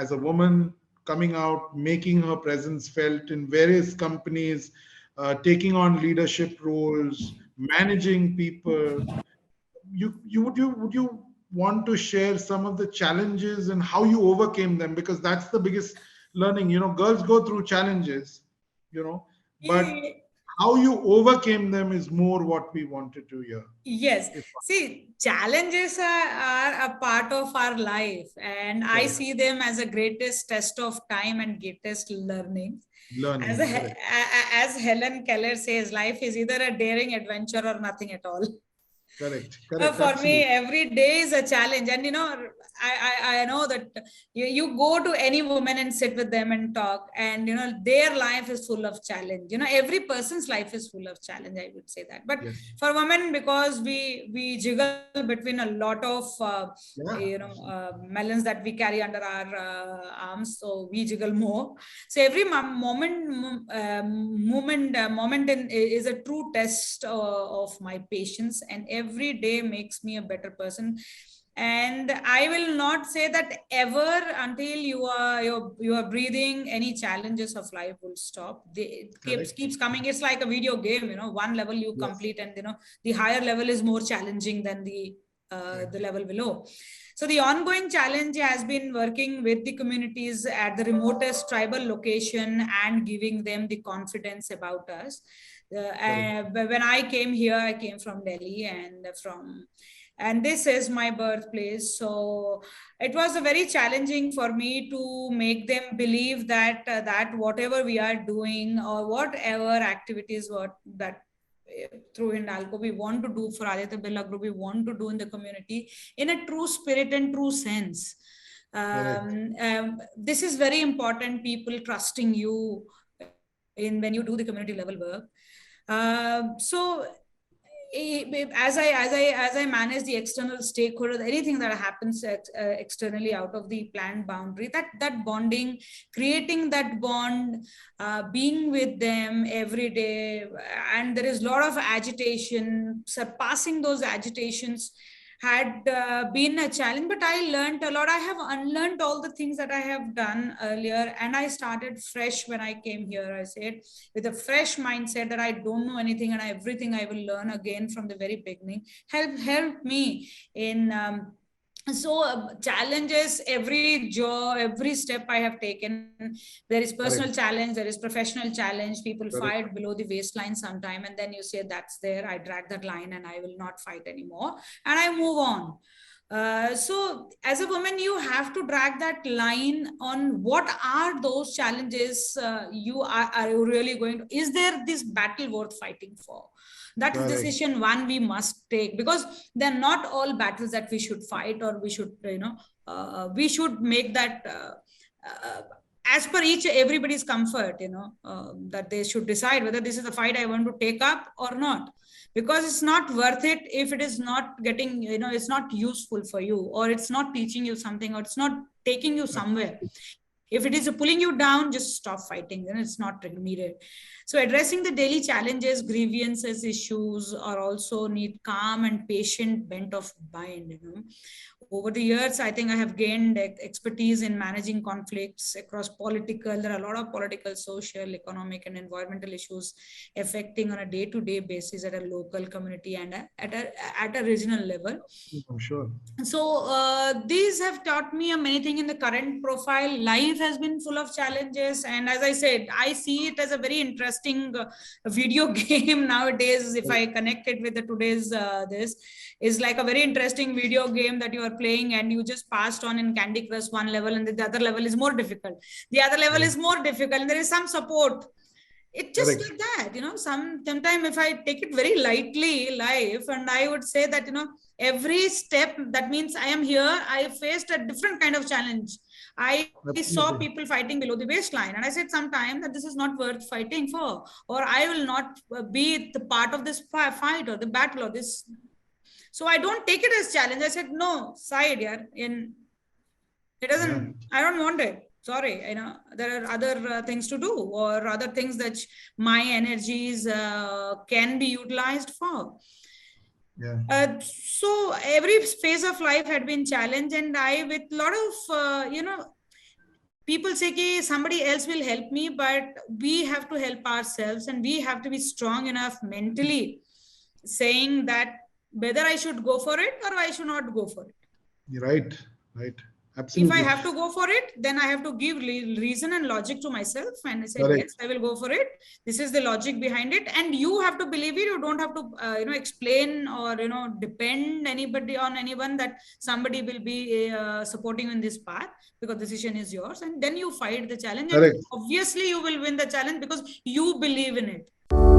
as a woman coming out, making her presence felt in various companies, taking on leadership roles, managing people. Would you want to share some of the challenges and how you overcame them? Because that's the biggest learning. Girls go through challenges, but Ye- how you overcame them is more what we wanted to hear. Yes. If See, challenges are a part of our life, and I correct, see them as a greatest test of time and greatest learning. As, learning, correct, as Helen Keller says, life is either a daring adventure or nothing at all. correct, correct, For me, absolutely, every day is a challenge. And I know that you go to any woman and sit with them and talk, and their life is full of challenge. Every person's life is full of challenge, I would say that. But yes, for women, because we jiggle between a lot of yeah, melons that we carry under our arms, so we jiggle more. So every moment is a true test of my patience, and every day makes me a better person. And I will not say that ever until you are breathing, any challenges of life will stop. It correct, keeps coming. It's like a video game. One level you yes, complete, and the higher level is more challenging than the correct, level below. So the ongoing challenge has been working with the communities at the remotest tribal location and giving them the confidence about us. correct, When I came here, I came from Delhi, and this is my birthplace. So it was a very challenging for me to make them believe that whatever we are doing, or whatever activities that through Hindalco we want to do for Aditya Birla Group, we want to do in the community in a true spirit and true sense. correct, This is very important, people trusting you in when you do the community level work. So as I manage the external stakeholders, anything that happens externally out of the planned boundary, that bonding, creating that bond, being with them every day, and there is a lot of agitation. Surpassing those agitations had been a challenge, but I learned a lot. I have unlearned all the things that I have done earlier, and I started fresh when I came here. I said, with a fresh mindset that I don't know anything, and everything I will learn again from the very beginning. Help me in challenges, every step I have taken. There is personal correct, challenge, there is professional challenge. People correct, fight below the waistline sometime, and then you say, that's there, I drag that line and I will not fight anymore, and I move on. So as a woman, you have to drag that line on what are those challenges. Are you really going to, is there this battle worth fighting for? That is correct, decision one we must take, because they're not all battles that we should fight, or we should we should make that uh, as per each everybody's comfort, that they should decide whether this is a fight I want to take up or not, because it's not worth it if it is not getting, it's not useful for you, or it's not teaching you something, or it's not taking you somewhere. If it is pulling you down, just stop fighting, then it's not needed. So addressing the daily challenges, grievances, issues are also need calm and patient bent of mind. Over the years, I think I have gained expertise in managing conflicts across political. There are a lot of political, social, economic, and environmental issues affecting on a day-to-day basis at a local community and at a regional level. I'm sure, So these have taught me many things in the current profile. Life has been full of challenges, and as I said, I see it as a very interesting video game nowadays. If I connect it with the today's this is like a very interesting video game that you are playing, and you just passed on in Candy Crush one level, and the other level is more difficult. The other level correct, is more difficult, and there is some support. It just correct, like that, sometime if I take it very lightly life, and I would say that every step, that means I am here, I faced a different kind of challenge. I saw people absolutely, fighting below the waistline, and I said sometime that this is not worth fighting for, or I will not be the part of this fight or the battle or this. So I don't take it as challenge. I said, no, side, yeah, in it yeah, doesn't, I don't want it, sorry, there are other things to do, or other things that my energies can be utilized for. yeah, So every phase of life had been challenged, and I, with a lot of people say कि somebody else will help me, but we have to help ourselves, and we have to be strong enough mentally, saying that whether I should go for it or I should not go for it. Right. If Absolutely. I have to go for it, then I have to give reason and logic to myself, and I say, Correct. yes, I will go for it. This is the logic behind it, and you have to believe it. You don't have to, explain or depend anybody on anyone that somebody will be supporting you in this path, because decision is yours. And then you fight the challenge, Correct. and obviously you will win the challenge because you believe in it.